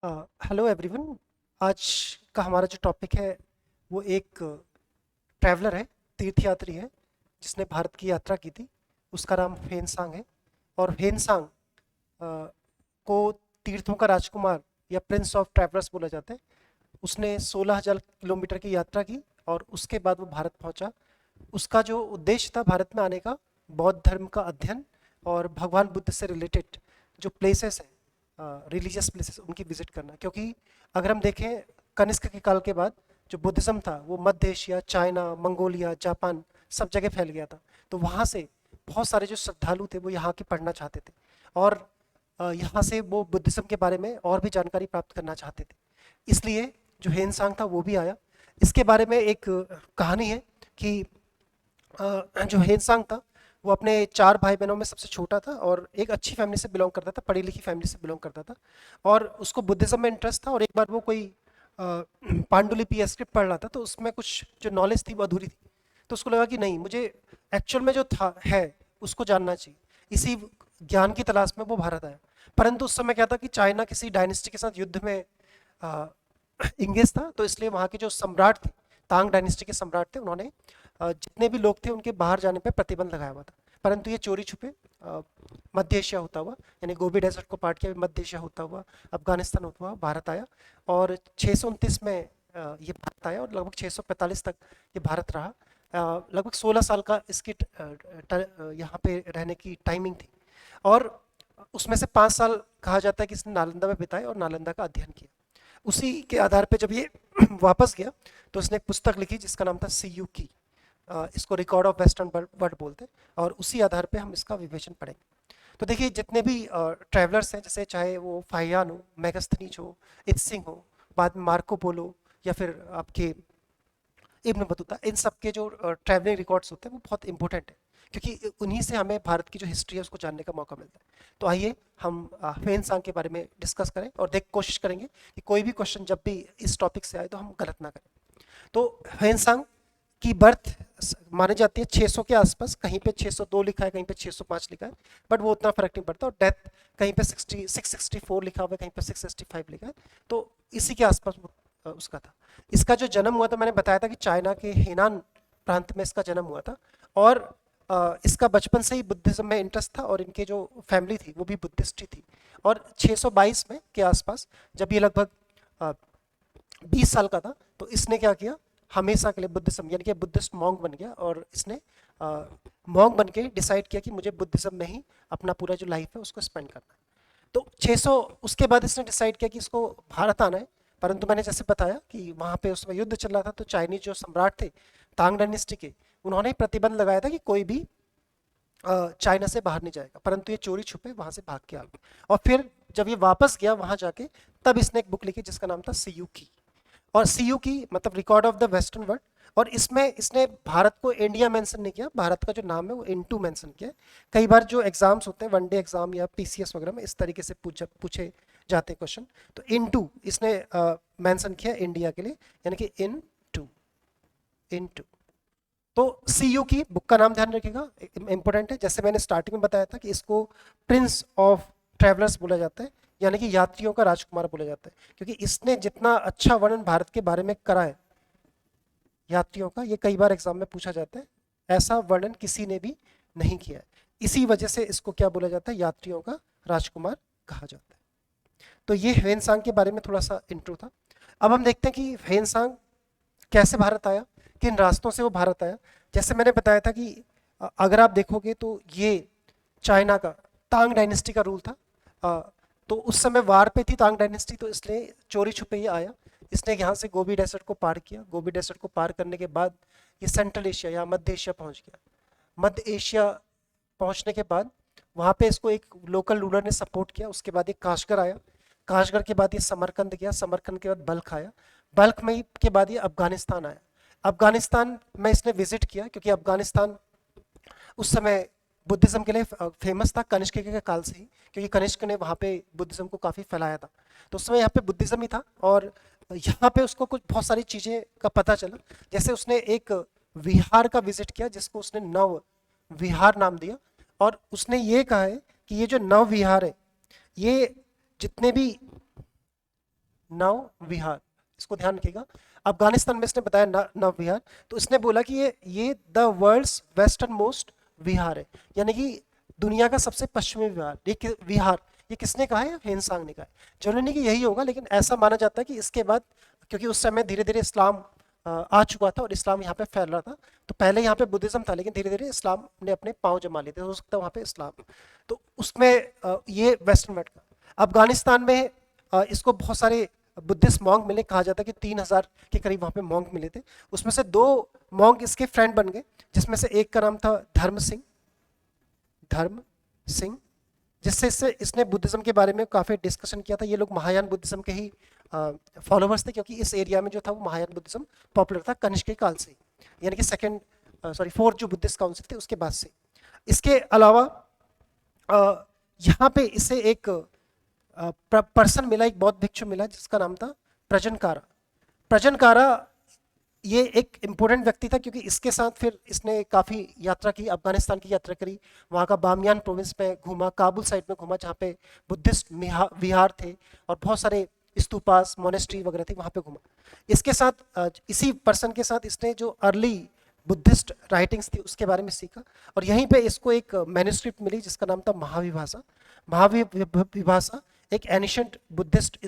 Hello everyone. आज का हमारा जो टॉपिक है वो एक ट्रैवलर है, तीर्थयात्री है, जिसने भारत की यात्रा की थी। उसका नाम हेनसांग है। और हेनसांग को तीर्थों का राजकुमार या प्रिंस ऑफ ट्रैवलर्स बोला जाता है। उसने 16,000 किलोमीटर की यात्रा की और उसके बाद वो भारत पहुंचा। उसका जो उद्देश्य था भारत में आने का, बौद्ध धर्म का अध्ययन और भगवान बुद्ध से रिलेटेड जो प्लेसेस हैं, रिलीजियस प्लेसेस, उनकी विजिट करना। क्योंकि अगर हम देखें, कनिष्क के काल के बाद जो बुद्धिज़्म था वो मध्य एशिया, चाइना, मंगोलिया, जापान सब जगह फैल गया था। तो वहाँ से बहुत सारे जो श्रद्धालु थे वो यहाँ के पढ़ना चाहते थे और यहाँ से वो बुद्धिज़्म के बारे में और भी जानकारी प्राप्त करना चाहते थे। इसलिए जो हेनसांग था वो भी आया। इसके बारे में एक कहानी है कि जो हेनसांग था वो अपने 4 भाई बहनों में सबसे छोटा था और एक अच्छी फैमिली से बिलोंग करता था, पढ़ी लिखी फैमिली से बिलोंग करता था। और उसको बुद्धिज्म में इंटरेस्ट था और एक बार वो कोई पांडुलिपि या स्क्रिप्ट पढ़ रहा था, तो उसमें कुछ जो नॉलेज थी वो अधूरी थी। तो उसको लगा कि नहीं, मुझे एक्चुअल में जो था है उसको जानना चाहिए। इसी ज्ञान की तलाश में वो भारत आया। परंतु उस समय क्या था कि चाइना किसी डायनेस्टी के साथ युद्ध में इंगेज था, तो इसलिए वहाँ के जो सम्राट थे, तांग डायनेस्टी के सम्राट थे, उन्होंने जितने भी लोग थे उनके बाहर जाने पर प्रतिबंध लगाया हुआ था। परंतु ये चोरी छुपे मध्य एशिया होता हुआ, यानी गोबी डेजर्ट को पार किया, मध्य एशिया होता हुआ, अफगानिस्तान होता हुआ भारत आया। और 629 में ये भारत आया और लगभग 645 तक ये भारत रहा। लगभग 16 साल का इसकी यहाँ पे रहने की टाइमिंग थी। और उसमें से 5 साल कहा जाता है कि इसने नालंदा में बिताए और नालंदा का अध्ययन किया। उसी के आधार पे जब ये वापस गया तो उसने एक पुस्तक लिखी जिसका नाम था सी यू की। इसको रिकॉर्ड ऑफ वेस्टर्न वर्ल्ड बोलते हैं और उसी आधार पे हम इसका विवेचन पढ़ेंगे। तो देखिए, जितने भी ट्रैवलर्स हैं, जैसे चाहे वो फाहियान हो, मेगस्थनीज हो, इत्सिंग हो, बाद में मार्को पोलो, या फिर आपके इब्न बतूता, इन सब के जो ट्रैवलिंग रिकॉर्ड्स होते हैं वो बहुत इंपॉर्टेंट है, क्योंकि उन्हीं से हमें भारत की जो हिस्ट्री है उसको जानने का मौका मिलता है। तो आइए हम ह्वेन सांग के बारे में डिस्कस करें और देख कोशिश करेंगे कि कोई भी क्वेश्चन जब भी इस टॉपिक से आए तो हम गलत ना करें। तो ह्वेन सांग की बर्थ मानी जाती है 600 के आसपास। कहीं पे 602 लिखा है, कहीं पे 605 लिखा है, बट वो उतना फर्क नहीं पड़ता। और डेथ कहीं पे 664 लिखा हुआ है, कहीं पे 665 लिखा है। तो इसी के आसपास वो उसका था। इसका जो जन्म हुआ था, मैंने बताया था कि चाइना के हेनान प्रांत में इसका जन्म हुआ था। और इसका बचपन से ही बुद्धिज्म में इंटरेस्ट था और इनके जो फैमिली थी वो भी बुद्धिस्ट ही थी। और 622 में के आसपास जब ये लगभग 20 साल का था, तो इसने क्या किया, हमेशा के लिए बुद्धिज्म यानी कि बुद्धिस्ट मॉन्क बन गया। और इसने मॉन्क बन के डिसाइड किया कि मुझे बुद्धिज्म में ही अपना पूरा जो लाइफ है उसको स्पेंड करना है। तो 600 उसके बाद इसने डिसाइड किया कि इसको भारत आना है। परंतु मैंने जैसे बताया कि वहाँ पे उसमें युद्ध चल रहा था, तो चाइनीज जो सम्राट थे तांग डायनेस्टी के, उन्होंने प्रतिबंध लगाया था कि कोई भी चाइना से बाहर नहीं जाएगा। परंतु ये चोरी छुपे वहाँ से भाग के आ गए। और फिर जब ये वापस गया वहाँ जाके, तब इसने एक बुक लिखी जिसका नाम था सी यू की। और सी यू की मतलब record of the western world. और इसमें इसने भारत को इंडिया मेंशन नहीं किया, भारत का जो नाम है वो इनटू मेंशन किया है। कई बार जो एग्जाम्स होते हैं, वनडे एग्जाम या पीसीएस वगैरह में, इस तरीके से पूछे जाते हैं क्वेश्चन। तो इनटू इसने मेंशन किया इंडिया के लिए, यानी कि इन टू। तो सी यू की बुक का नाम ध्यान रखिएगा, इंपॉर्टेंट है। जैसे मैंने स्टार्टिंग में बताया था कि इसको प्रिंस ऑफ ट्रैवलर्स बोला जाता है, यानी कि यात्रियों का राजकुमार बोला जाता है, क्योंकि इसने जितना अच्छा वर्णन भारत के बारे में करा है यात्रियों का, ये कई बार एग्जाम में पूछा जाता है, ऐसा वर्णन किसी ने भी नहीं किया है। इसी वजह से इसको क्या बोला जाता है, यात्रियों का राजकुमार कहा जाता है। तो ये ह्वेन के बारे में थोड़ा सा इंट्रो था। अब हम देखते हैं कि ह्वेन कैसे भारत आया, किन रास्तों से वो भारत आया। जैसे मैंने बताया था कि अगर आप देखोगे तो ये चाइना का तांग डायनेस्टी का रूल था। तो उस समय वार पे थी तांग डायनेस्टी, तो इसलिए चोरी छुपे ये आया। इसने यहाँ से गोबी डेसर्ट को पार किया। गोबी डेसर्ट को पार करने के बाद ये सेंट्रल एशिया या मध्य एशिया पहुँच गया। मध्य एशिया पहुँचने के बाद वहाँ पे इसको एक लोकल रूलर ने सपोर्ट किया। उसके बाद ये काशगर आया। काशगर के बाद ये समरकंद गया। समरकंद के बाद बल्ख आया। बल्ख में के बाद ये अफगानिस्तान आया। अफगानिस्तान में इसने विजिट किया, क्योंकि अफगानिस्तान उस समय बुद्धिज्म के लिए फेमस था, कनिष्क के काल से ही, क्योंकि कनिष्क ने वहाँ पे बुद्धिज्म को काफ़ी फैलाया था। तो उस समय यहाँ पे बुद्धिज्म ही था। और यहाँ पे उसको कुछ बहुत सारी चीज़ें का पता चला। जैसे उसने एक विहार का विजिट किया जिसको उसने नव विहार नाम दिया। और उसने ये कहा है कि ये जो नव विहार है, ये जितने भी नव विहार, इसको ध्यान रखिएगा। अफगानिस्तान में इसने बताया नव विहार, तो इसने बोला कि ये द वर्ल्ड्स वेस्टर्न मोस्ट विहार है, यानी कि दुनिया का सबसे पश्चिमी विहार। विहार ये किसने कहा है? हेनसांग ने कहा है। जरूरी नहीं कि यही होगा, लेकिन ऐसा माना जाता है कि इसके बाद, क्योंकि उस समय धीरे धीरे इस्लाम आ चुका था और इस्लाम यहाँ पे फैल रहा था, तो पहले यहाँ पे बुद्धिज्म था, लेकिन धीरे धीरे इस्लाम ने अपने पांव जमा लिए थे, हो सकता है वहाँ पे इस्लाम, तो उसमें ये वेस्टर्न वर्ल्ड का। अफगानिस्तान में इसको बहुत सारे बुद्धिस्ट मॉन्क मिले, कहा जाता है कि 3000 के करीब वहाँ पे मॉन्क मिले थे। उसमें से 2 मॉन्क इसके फ्रेंड बन गए, जिसमें से एक का नाम था धर्म सिंह, जिससे इसने बुद्धिज्म के बारे में काफ़ी डिस्कशन किया था। ये लोग महायान बुद्धिज्म के ही फॉलोवर्स थे, क्योंकि इस एरिया में जो था वो महायान बुद्धिज्म पॉपुलर था कनिष्क के काल से, यानी कि फोर्थ जो बुद्धिस्ट काउंसिल थे उसके बाद से। इसके अलावा यहाँ पे इसे एक पर्सन मिला, एक बौद्ध भिक्षु मिला, जिसका नाम था प्रजनकारा। ये एक इम्पोर्टेंट व्यक्ति था, क्योंकि इसके साथ फिर इसने काफ़ी यात्रा की, अफगानिस्तान की यात्रा करी, वहाँ का बामियान प्रोविंस में घूमा, काबुल साइड में घूमा, जहाँ पे बुद्धिस्ट विहार थे और बहुत सारे स्तूपास, मोनेस्ट्री वगैरह थी, वहाँ पे घूमा। इसके साथ इसी पर्सन के साथ इसने जो अर्ली बुद्धिस्ट राइटिंग्स थी उसके बारे में सीखा, और यहीं पे इसको एक मैन्युस्क्रिप्ट मिली जिसका नाम था महाविभाषा। एक एनिशेंट बुद्धिस्ट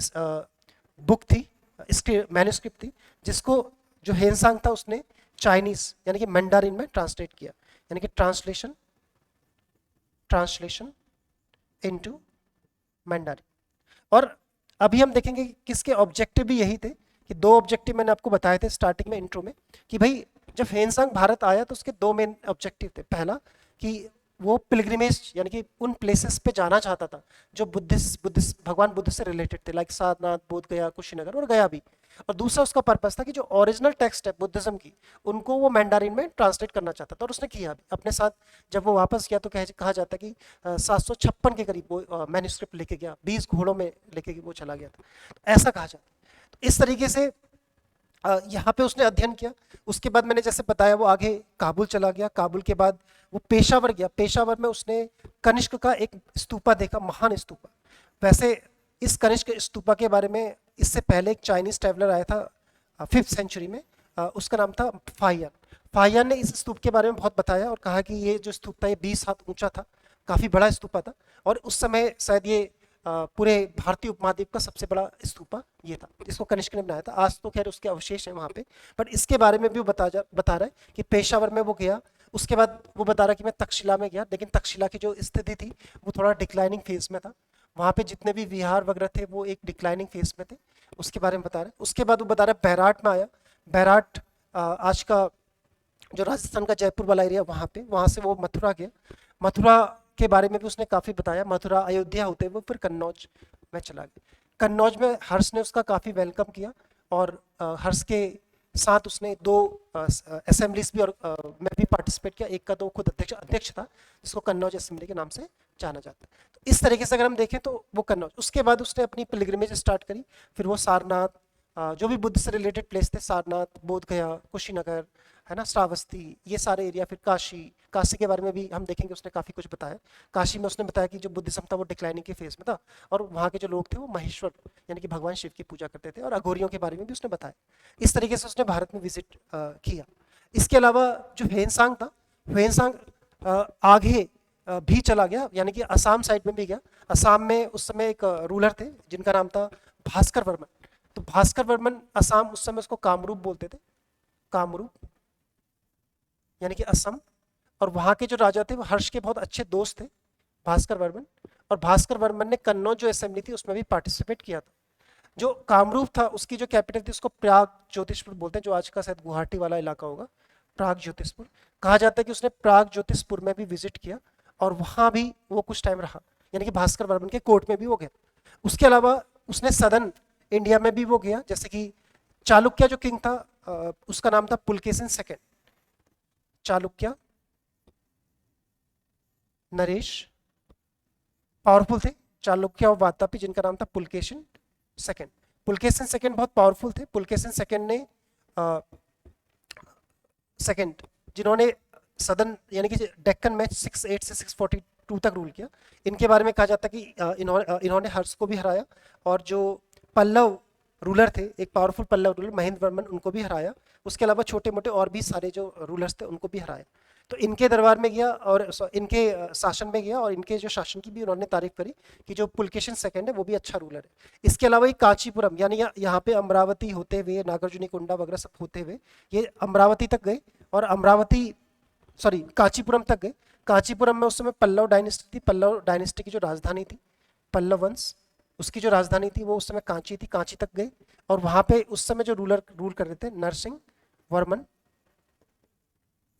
बुक थी, इसकी मैन्युस्क्रिप्ट थी, जिसको जो हेनसांग था उसने चाइनीज यानी कि मैंडारिन में ट्रांसलेट किया, यानी कि ट्रांसलेशन इनटू मैंडारिन। और अभी हम देखेंगे कि किसके ऑब्जेक्टिव भी यही थे, कि 2 ऑब्जेक्टिव मैंने आपको बताए थे स्टार्टिंग में इंट्रो में, कि भाई जब हेनसांग भारत आया तो उसके 2 मेन ऑब्जेक्टिव थे। पहला कि वो पिलग्रिमेज यानी कि उन प्लेसेस पे जाना चाहता था जो बुद्धिस्ट भगवान बुद्ध से रिलेटेड थे, लाइक सारनाथ, बोध गया, कुशीनगर और गया भी। और दूसरा उसका पर्पस था कि जो ओरिजिनल टेक्स्ट है बुद्धिज्म की, उनको वो मैंडारिन में ट्रांसलेट करना चाहता था, और उसने किया भी अपने साथ। जब वो वापस गया तो कहा जाता है कि 756 के करीब वो मैन्युस्क्रिप्ट लेके गया, 20 घोड़ों में लेके वो चला गया था, तो ऐसा कहा जाता है। तो इस तरीके से यहाँ पे उसने अध्ययन किया। उसके बाद मैंने जैसे बताया वो आगे काबुल चला गया, काबुल के बाद वो पेशावर गया, पेशावर में उसने कनिष्क का एक स्तूपा देखा, महान स्तूपा। वैसे इस कनिष्क स्तूपा के बारे में इससे पहले एक चाइनीज ट्रैवलर आया था 5th सेंचुरी में, उसका नाम था फाहियान ने इस स्तूप के बारे में बहुत बताया और कहा कि ये जो स्तूप था ये 20 हाथ ऊंचा था, काफ़ी बड़ा स्तूपा था, और उस समय शायद ये पूरे भारतीय उपमहाद्वीप का सबसे बड़ा स्तूपा ये था, जिसको कनिष्क ने बनाया था। आज तो खैर उसके अवशेष हैं वहाँ पे, बट इसके बारे में भी वो बता रहा है कि पेशावर में वो गया। उसके बाद वो बता रहा है कि मैं तक्षशिला में गया, लेकिन तक्षशिला की जो स्थिति थी वो थोड़ा डिक्लाइनिंग फेज में था, वहाँ पे जितने भी विहार वगैरह थे वो एक डिक्लाइनिंग फेज में थे, उसके बारे में बता रहे हैं। उसके बाद वो बता रहा है बैराट में आया, बैराट आज का जो राजस्थान का जयपुर वाला एरिया, वहाँ से वो मथुरा गया, मथुरा के बारे में भी उसने काफ़ी बताया। मथुरा अयोध्या होते हुए फिर कन्नौज में चला गया। कन्नौज में हर्ष ने उसका काफ़ी वेलकम किया, और हर्ष के साथ उसने 2 असेंबलीज भी और में भी पार्टिसिपेट किया। एक का तो खुद अध्यक्ष था, जिसको कन्नौज असेंबली के नाम से जाना जाता है। तो इस तरीके से अगर हम देखें तो वो कन्नौज। उसके बाद उसने अपनी पिलग्रिमेज स्टार्ट करी, फिर वो सारनाथ, जो भी बुद्ध से रिलेटेड प्लेस थे, सारनाथ, बोध गया, कुशीनगर, है ना, श्रावस्ती, ये सारे एरिया, फिर काशी के बारे में भी हम देखेंगे उसने काफ़ी कुछ बताया। काशी में उसने बताया कि जो बुद्धिज्म था वो डिक्लाइनिंग के फेज में था, और वहाँ के जो लोग थे वो महेश्वर यानी कि भगवान शिव की पूजा करते थे, और अघोरियों के बारे में भी उसने बताया। इस तरीके से उसने भारत में विजिट किया। इसके अलावा जो हेनसांग था, हेनसांग आगे भी चला गया, यानी कि असम साइड में भी गया। असम में उस समय एक रूलर थे जिनका नाम था भास्कर वर्मन। तो भास्कर वर्मन असम, उस समय उसको कामरूप बोलते थे, कामरूप यानी कि असम। और वहाँ के जो राजा थे वो हर्ष के बहुत अच्छे दोस्त थे, भास्कर वर्मन। और भास्कर वर्मन ने कन्नौज जो असेंबली थी उसमें भी पार्टिसिपेट किया था। जो कामरूप था उसकी जो कैपिटल थी उसको प्राग ज्योतिषपुर बोलते हैं, जो आज का शायद गुवाहाटी वाला इलाका होगा, प्राग ज्योतिषपुर। कहा जाता है कि उसने प्राग ज्योतिषपुर में भी विजिट किया, और वहाँ भी वो कुछ टाइम रहा, यानी कि भास्कर वर्मन के कोर्ट में भी वो गया। उसके अलावा उसने सदर्न इंडिया में भी वो गया, जैसे कि चालुक्य जो किंग था उसका नाम था पुलकेशिन सेकंड। चालुक्य नरेश पावरफुल थे, चालुक्य और वातापी, जिनका नाम था पुलकेशिन सेकंड। पुलकेशिन सेकंड बहुत पावरफुल थे। पुलकेशिन सेकंड ने जिन्होंने सदर्न यानी कि डेक्कन में 68 से 642 तक रूल किया। इनके बारे में कहा जाता है कि इन्होंने हर्ष को भी हराया, और जो पल्लव रूलर थे, एक पावरफुल पल्लव रूलर महेंद्र वर्मन, उनको भी हराया। उसके अलावा छोटे मोटे और भी सारे जो रूलर्स थे उनको भी हराया। तो इनके दरबार में गया और इनके शासन में गया, और इनके जो शासन की भी उन्होंने तारीफ करी कि जो पुलकेशिन सेकंड है वो भी अच्छा रूलर है। इसके अलावा ये कांचीपुरम, यानी यहाँ पे अमरावती होते हुए, नागार्जुनी कोंडा वगैरह सब होते हुए ये अमरावती तक गए, और अमरावती सॉरी कांचीपुरम तक गए। कांचीपुरम में उस समय पल्लव डायनेस्टी थी, पल्लव डायनेस्टी की जो राजधानी थी, पल्लव वंश, उसकी जो राजधानी थी वो उस समय कांची थी, कांची तक गए। और वहां पे उस समय जो रूल कर रहे थे नरसिंह वर्मन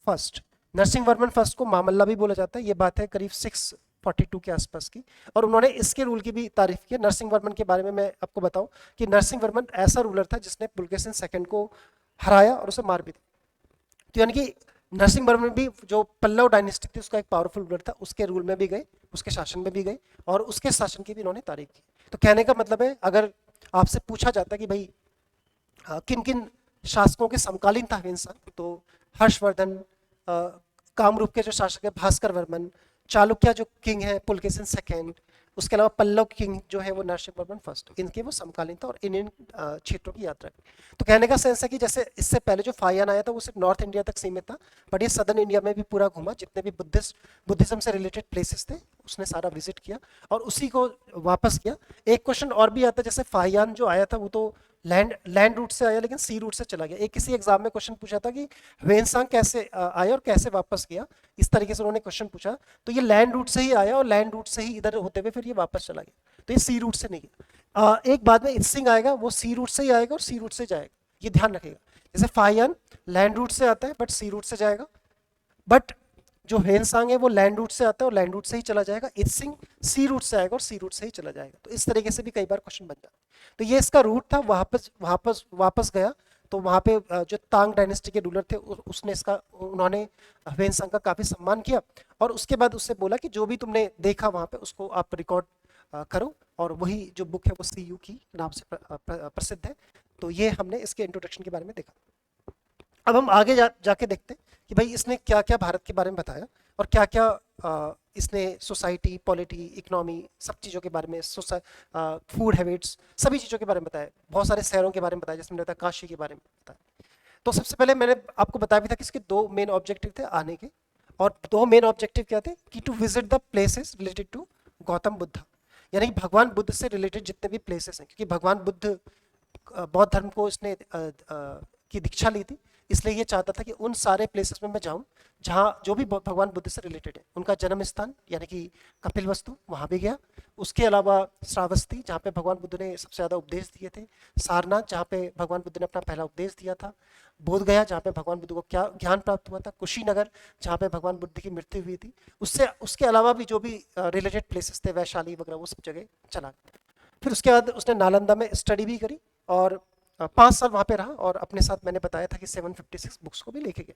फर्स्ट। नरसिंह वर्मन फर्स्ट को मामल्ला भी बोला जाता है। ये बात है करीब 642 के आसपास की, और उन्होंने इसके रूल की भी तारीफ की। नरसिंह वर्मन के बारे में मैं आपको बताऊं कि नरसिंह वर्मन ऐसा रूलर था जिसने पुलकेशिन सेकंड को हराया और उसे मार भी दिया। तो यानी कि नरसिंह वर्मन भी जो पल्लव डायनेस्टी थी उसका एक पावरफुल रूलर था, उसके रूल में भी गए, उसके शासन में भी गए, और उसके शासन की भी इन्होंने तारीफ की। तो कहने का मतलब है, अगर आपसे पूछा जाता कि भाई किन किन शासकों के समकालीन था ह्वेनसांग, तो हर्षवर्धन, कामरूप के जो शासक है भास्कर वर्मन, चालुक्य जो किंग है पुलकेशिन सेकंड, उसके अलावा पल्लव किंग जो है वो नरसिंह वर्मन फर्स्ट, इनके वो समकालीन था और इन क्षेत्रों की यात्रा की। तो कहने का सेंस है कि जैसे इससे पहले जो फाहियान आया था वो सिर्फ नॉर्थ इंडिया तक सीमित था, बट ये सदर्न इंडिया में भी पूरा घूमा, जितने भी बुद्धिज्म से रिलेटेड प्लेसेस थे उसने सारा विजिट किया और उसी को वापस किया। एक क्वेश्चन और भी आता है, जैसे फाहियान जो आया था वो तो लैंड रूट से आया लेकिन सी रूट से चला गया। एक किसी एग्जाम में क्वेश्चन पूछा था कि ह्वेनसांग कैसे आया और कैसे वापस गया, इस तरीके से उन्होंने क्वेश्चन पूछा। तो ये लैंड रूट से ही आया और लैंड रूट से ही इधर होते हुए फिर ये वापस चला गया, तो ये सी रूट से नहीं गया। एक बाद में इत्सिंग आएगा, वो सी रूट से ही आएगा और सी रूट से जाएगा, ये ध्यान रखेगा। जैसे फाहियान लैंड रूट से आता है बट सी रूट से जाएगा, बट जो ह्वेनसांग है वो लैंड रूट से आता है और लैंड रूट से ही चला जाएगा। इत्सिंग सी रूट से आएगा और सी रूट से ही चला जाएगा। तो इस तरीके से भी कई बार क्वेश्चन बन जाता है। तो ये इसका रूट था, वापस गया। तो वहाँ पे जो तांग डायनेस्टी के रूलर थे उसने इसका उन्होंने ह्वेनसांग का काफ़ी सम्मान किया, और उसके बाद उससे बोला कि जो भी तुमने देखा वहाँ पे उसको आप रिकॉर्ड करो, और वही जो बुक है वो CU की नाम से प्रसिद्ध है। तो ये हमने इसके इंट्रोडक्शन के बारे में देखा। अब हम आगे जाके देखते हैं कि भाई इसने क्या क्या भारत के बारे में बताया और क्या क्या इसने सोसाइटी, पॉलिटी, इकोनॉमी, सब चीज़ों के बारे में, फूड हैबिट्स, सभी चीज़ों के बारे में बताया। बहुत सारे शहरों के बारे में बताया, जैसे मैंने बताया काशी के बारे में बताया। तो सबसे पहले मैंने आपको बताया भी था कि इसके 2 मेन ऑब्जेक्टिव थे आने के, और 2 मेन ऑब्जेक्टिव क्या थे कि to visit the places related to Gautam Buddha, यानी कि भगवान बुद्ध से रिलेटेड जितने भी प्लेसेस हैं, क्योंकि भगवान बुद्ध बौद्ध धर्म को इसने की दीक्षा ली थी, इसलिए ये चाहता था कि उन सारे प्लेसेस में मैं जाऊं जहाँ जो भी भगवान बुद्ध से रिलेटेड है। उनका जन्म स्थान यानी कि कपिलवस्तु, वहाँ भी गया। उसके अलावा श्रावस्ती जहाँ पे भगवान बुद्ध ने सबसे ज़्यादा उपदेश दिए थे, सारनाथ जहाँ पे भगवान बुद्ध ने अपना पहला उपदेश दिया था, बोध गया जहाँ पे भगवान बुद्ध को क्या ज्ञान प्राप्त हुआ था, कुशीनगर जहाँ पे भगवान बुद्ध की मृत्यु हुई थी, उसके अलावा भी जो भी रिलेटेड प्लेसेस थे, वैशाली वगैरह, वो सब जगह चला। फिर उसके बाद उसने नालंदा में स्टडी भी करी और 5 साल वहाँ पे रहा, और अपने साथ मैंने बताया था कि 756 बुक्स को भी लेके गया।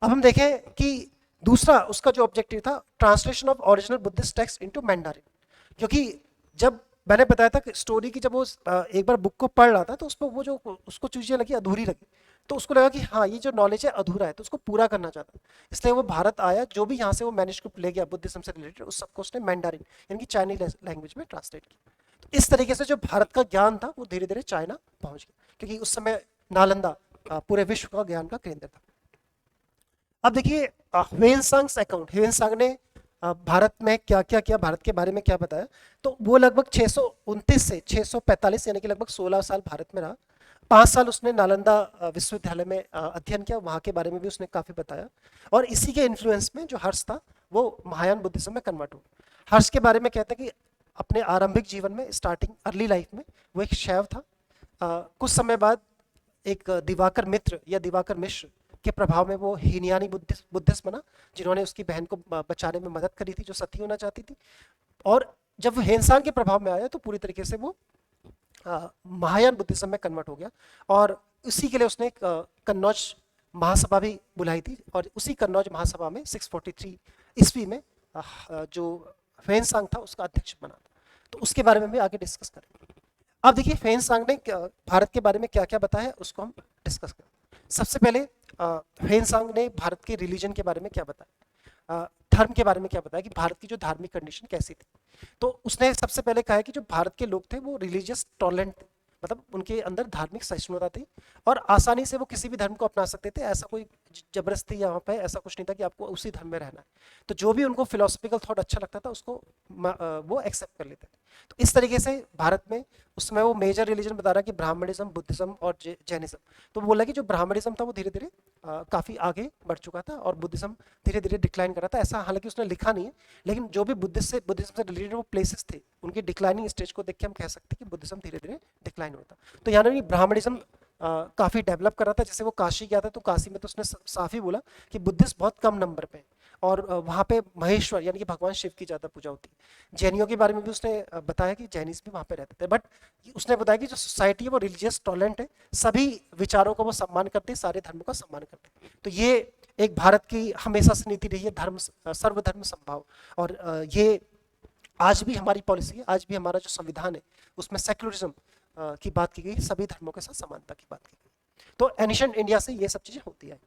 अब हम देखें कि दूसरा उसका जो ऑब्जेक्टिव था, translation of original Buddhist text into mandarin. क्योंकि जब मैंने बताया था कि स्टोरी की जब वो एक बार बुक को पढ़ रहा था तो उसको वो जो उसको चीज़ें लगी अधूरी लगी, तो उसको लगा कि हाँ ये जो नॉलेज है अधूरा है, तो उसको पूरा करना चाहता। इसलिए वो भारत आया, जो भी यहाँ से वो मैन्युस्क्रिप्ट ले गया बुद्धिज्म से रिलेटेड, उस सबको उसने मैंडारिन यानी कि चाइनीज लैंग्वेज में ट्रांसलेट किया। तो इस तरीके से जो भारत का ज्ञान था वो धीरे धीरे चाइना पहुंच गया, क्योंकि उस समय नालंदा पूरे विश्व का ज्ञान का केंद्र था। अब देखिए ह्वेनसांग अकाउंट, ह्वेनसांग ने भारत में क्या क्या किया, भारत के बारे में क्या बताया। तो वो लगभग 629 से 645 यानी कि लगभग 16 साल भारत में रहा। 5 साल उसने नालंदा विश्वविद्यालय में अध्ययन किया, वहाँ के बारे में भी उसने काफ़ी बताया। और इसी के इन्फ्लुएंस में जो हर्ष था वो महायान बुद्धिज्म में कन्वर्ट हो गया। हर्ष के बारे में कहते हैं कि अपने आरंभिक जीवन में, स्टार्टिंग अर्ली लाइफ में, वो एक शैव था। कुछ समय बाद एक दिवाकर मित्र या दिवाकर मिश्र के प्रभाव में वो हीनयानी बुद्धिस्ट बना, जिन्होंने उसकी बहन को बचाने में मदद करी थी, जो सती होना चाहती थी। और जब वो ह्वेनसांग के प्रभाव में आया तो पूरी तरीके से वो महायान बुद्धिज्म में कन्वर्ट हो गया, और उसी के लिए उसने एक कन्नौज महासभा भी बुलाई थी, और उसी कन्नौज महासभा में 643 ईस्वी में जो ह्वेनसांग था उसका अध्यक्ष बना था। तो उसके बारे में भी आगे डिस्कस करेंगे। अब देखिए ह्वेनसांग ने भारत के बारे में क्या क्या बताया उसको हम डिस्कस करें। सबसे पहले ह्वेनसांग ने भारत के रिलीजन के बारे में क्या बताया, धर्म के बारे में क्या बताया कि भारत की जो धार्मिक कंडीशन कैसी थी। तो उसने सबसे पहले कहा कि जो भारत के लोग थे वो रिलीजियस टॉलरेंट थे, मतलब उनके अंदर धार्मिक सहिष्णुता थी और आसानी से वो किसी भी धर्म को अपना सकते थे। ऐसा कोई जबरदस्ती यहाँ पे ऐसा कुछ नहीं था कि आपको उसी धर्म में रहना है। तो जो भी उनको फिलोसफिकल थॉट अच्छा लगता था उसको वो एक्सेप्ट कर लेते थे। तो इस तरीके से भारत में उस समय वो मेजर रिलीजन बता रहा है कि ब्राह्मणिज्म, बुद्धिज्म और जैनिज्म। तो वो बोला कि जो ब्राह्मणिज्म था वो धीरे धीरे काफ़ी आगे बढ़ चुका था और बुद्धिज्म धीरे धीरे डिक्लाइन कर रहा था। ऐसा हालांकि उसने लिखा नहीं है, लेकिन जो भी बुद्धिज्म से रिलेटेड वो प्लेसेस थे उनकी डिक्लाइनिंग स्टेज को देख के हम कह सकते हैं कि बुद्धिज्म धीरे धीरे डिक्लाइन होता। तो यानी ब्राह्मणिज्म काफ़ी डेवलप कर रहा था। जैसे वो काशी गया था तो काशी में तो उसने साफ ही बोला कि बुद्धिस्ट बहुत कम नंबर पे और वहाँ पे महेश्वर यानी कि भगवान शिव की ज़्यादा पूजा होती है। जैनियों के बारे में भी उसने बताया कि जैनिस भी वहाँ पे रहते थे, बट उसने बताया कि जो सोसाइटी है वो रिलीजियस टॉलरेंट है, सभी विचारों को वो सम्मान करते हैं, सारे धर्मों का सम्मान करते हैं। तो ये एक भारत की हमेशा से नीति रही है, धर्म सर्वधर्म समभाव। और ये आज भी हमारी पॉलिसी है, आज भी हमारा जो संविधान है उसमें सेक्युलरिज्म की बात की गई, सभी धर्मों के साथ समानता की बात की गई। तो एनिशेंट इंडिया से ये सब चीज़ें होती है।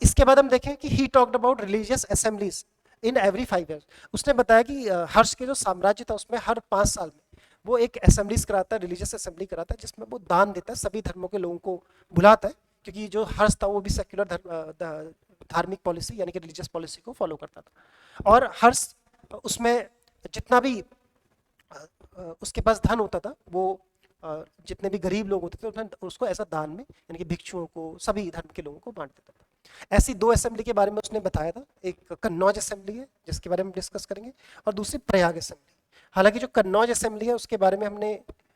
इसके बाद हम देखें कि he talked about religious assemblies in every 5 years. उसने बताया कि हर्ष के जो साम्राज्य था उसमें हर 5 साल में वो एक असेंबलीज कराता है, रिलीजियस असेंबली कराता है, जिसमें वो दान देता है, सभी धर्मों के लोगों को बुलाता है, क्योंकि जो हर्ष था वो भी सेक्युलर धार्मिक पॉलिसी यानी कि रिलीजियस पॉलिसी को फॉलो करता था। और हर्ष उसमें जितना भी उसके पास धन होता था वो जितने भी गरीब लोग होते थे उसको ऐसा दान में यानी कि भिक्षुओं को, सभी धर्म के लोगों को बांट देता था। ऐसी 2 असेंबली के बारे में उसने बताया था, एक कन्नौज असेंबली है जिसके बारे में डिस्कस करेंगे और दूसरी प्रयाग असेंबली। हालांकि जो कन्नौज असेंबली है उसके बारे में